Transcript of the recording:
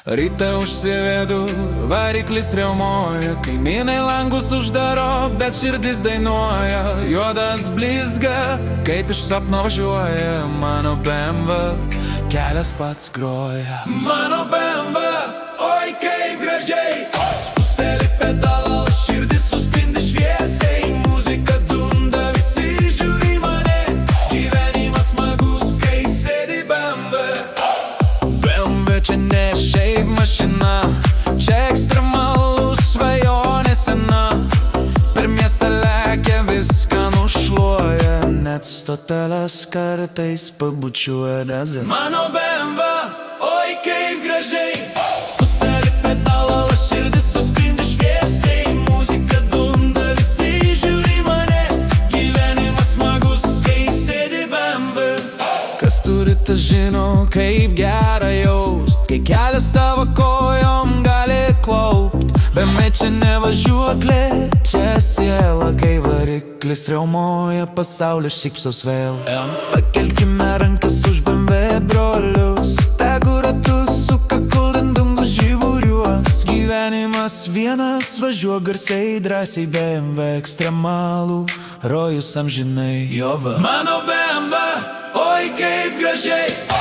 Ryte užsivedu, variklis riaumoja, kaimynai langus uždaro, bet širdis dainuoja. Juodas blizga, kaip iš sapno važiuoja, mano BMW, kelias pats groja. Mano BMW, oi kaip gražiai, spusteli pedalą, širdis suspindi šviesiai, muzika dunda, visi žiūri mane, gyvenimas smagus, kai sėdi BMW. BMW čia ne šiaip mašina, čia ekstremalų svajonė sena, per miestą lekia, viską nušluoja, net stoteles kartais pabučiuoja dezė. Mano BMW, oi kaip gražiai, spusteli pedalą, širdis suspindi šviesiai, muzika dunda, visi žiūri mane, gyvenimas smagus, kai sėdi BMW. Kas turi, tas žino, kaip gera jaust, kai kelias tavo kojom gali klaupt. BMW čia nevažiuoklė, čia siela, kai variklis riaumoja, pasaulis šypsos vėl. Pakelkime rankas už BMW brolius, tegu ratus suka, kol dangus žiburiuos. Gyvenimas vienas, važiuok garsiai, drąsiai, BMW ekstremalų, rojus amžinai. Mano BMW, oi kaip gražiai.